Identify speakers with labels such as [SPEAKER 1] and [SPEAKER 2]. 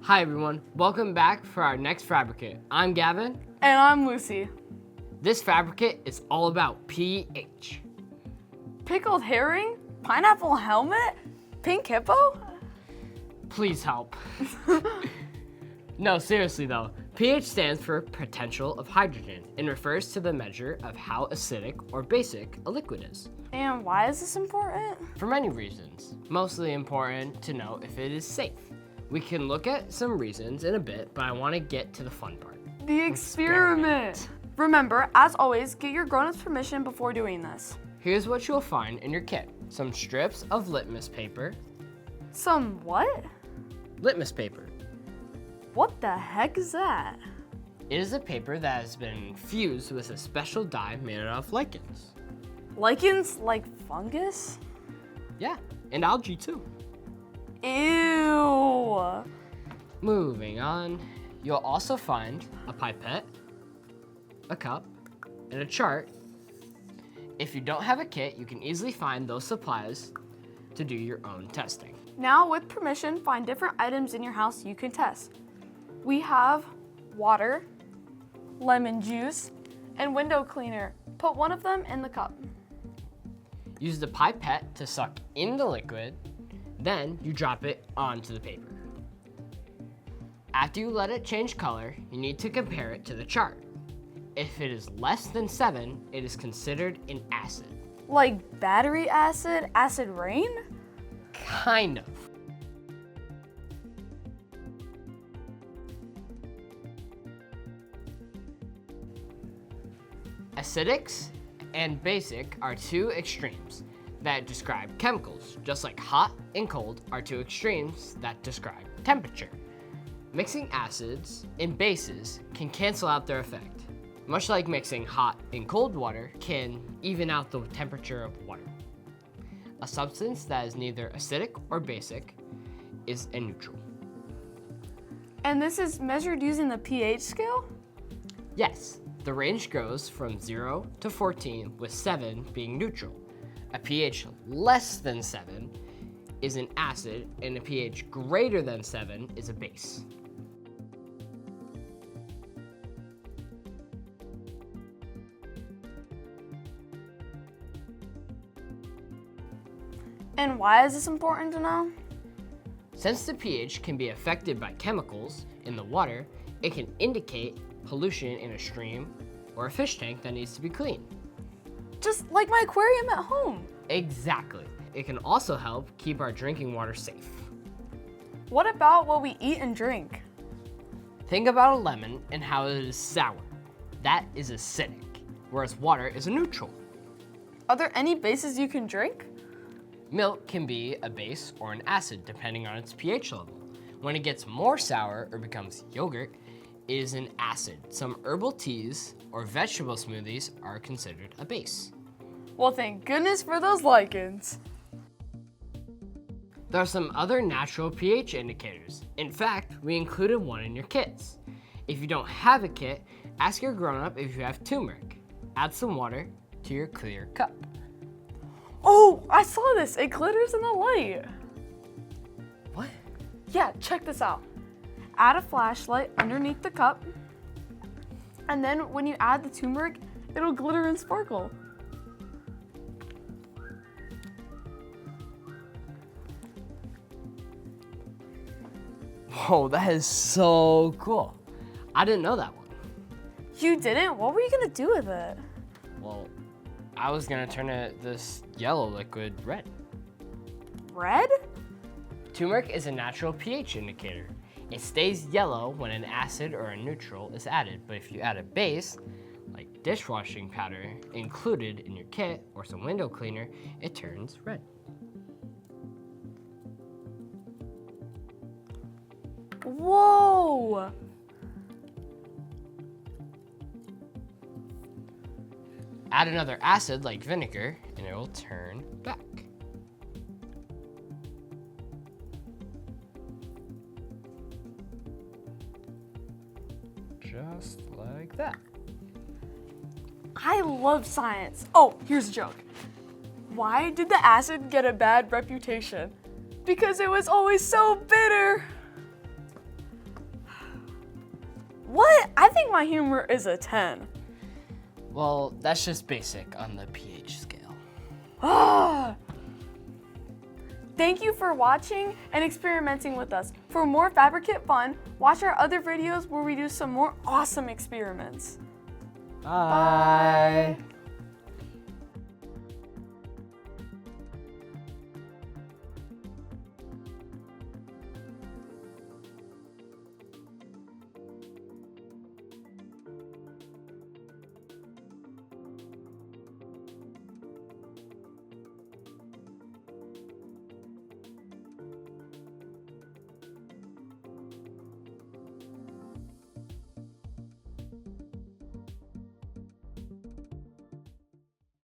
[SPEAKER 1] Hi everyone, welcome back for our next FabriKit. I'm Gavin.
[SPEAKER 2] And I'm Lucy.
[SPEAKER 1] This FabriKit is all about pH.
[SPEAKER 2] Pickled herring? Pineapple helmet? Pink hippo?
[SPEAKER 1] Please help. No, seriously though, pH stands for potential of hydrogen and refers to the measure of how acidic or basic a liquid is.
[SPEAKER 2] And why is this important?
[SPEAKER 1] For many reasons, mostly important to know if it is safe. We can look at some reasons in a bit, but I want to get to the fun part.
[SPEAKER 2] The experiment. Remember, as always, get your grown-ups' permission before doing this.
[SPEAKER 1] Here's what you'll find in your kit. Some strips of litmus paper.
[SPEAKER 2] Some what?
[SPEAKER 1] Litmus paper.
[SPEAKER 2] What the heck is that?
[SPEAKER 1] It is a paper that has been fused with a special dye made out of lichens.
[SPEAKER 2] Lichens like fungus?
[SPEAKER 1] Yeah, and algae too.
[SPEAKER 2] Ew.
[SPEAKER 1] Moving on, you'll also find a pipette, a cup, and a chart. If you don't have a kit, you can easily find those supplies to do your own testing.
[SPEAKER 2] Now, with permission, find different items in your house you can test. We have water, lemon juice, and window cleaner. Put one of them in the cup.
[SPEAKER 1] Use the pipette to suck in the liquid, then you drop it onto the paper. After you let it change color, you need to compare it to the chart. If it is less than 7, it is considered an acid.
[SPEAKER 2] Like battery acid, acid rain?
[SPEAKER 1] Kind of. Acidics and basic are two extremes that describe chemicals, just like hot and cold are two extremes that describe temperature. Mixing acids and bases can cancel out their effect, much like mixing hot and cold water can even out the temperature of water. A substance that is neither acidic or basic is a neutral.
[SPEAKER 2] And this is measured using the pH scale?
[SPEAKER 1] Yes, the range goes from 0 to 14, with 7 being neutral. A pH less than 7 is an acid, and a pH greater than 7 is a base.
[SPEAKER 2] And why is this important to know?
[SPEAKER 1] Since the pH can be affected by chemicals in the water, it can indicate pollution in a stream or a fish tank that needs to be cleaned.
[SPEAKER 2] Just like my aquarium at home.
[SPEAKER 1] Exactly. It can also help keep our drinking water safe.
[SPEAKER 2] What about what we eat and drink?
[SPEAKER 1] Think about a lemon and how it is sour. That is acidic, whereas water is a neutral.
[SPEAKER 2] Are there any bases you can drink?
[SPEAKER 1] Milk can be a base or an acid depending on its pH level. When it gets more sour or becomes yogurt, it is an acid. Some herbal teas or vegetable smoothies are considered a base.
[SPEAKER 2] Well, thank goodness for those lichens.
[SPEAKER 1] There are some other natural pH indicators. In fact, we included one in your kits. If you don't have a kit, ask your grown-up if you have turmeric. Add some water to your clear cup.
[SPEAKER 2] Oh, I saw this. It glitters in the light.
[SPEAKER 1] What?
[SPEAKER 2] Yeah, check this out. Add a flashlight underneath the cup, and then when you add the turmeric, it'll glitter and sparkle.
[SPEAKER 1] Whoa, that is so cool. I didn't know that one.
[SPEAKER 2] You didn't? What were you gonna do with it?
[SPEAKER 1] Well, I was gonna turn this yellow liquid red.
[SPEAKER 2] Red?
[SPEAKER 1] Turmeric is a natural pH indicator. It stays yellow when an acid or a neutral is added, but if you add a base, like dishwashing powder included in your kit or some window cleaner, it turns red.
[SPEAKER 2] Whoa!
[SPEAKER 1] Add another acid like vinegar and it will turn back. Just like that.
[SPEAKER 2] I love science. Oh, here's a joke. Why did the acid get a bad reputation? Because it was always so bitter. What? I think my humor is a 10.
[SPEAKER 1] Well, that's just basic on the pH scale.
[SPEAKER 2] Ah! Thank you for watching and experimenting with us. For more FabriKit fun, watch our other videos where we do some more awesome experiments.
[SPEAKER 1] Bye.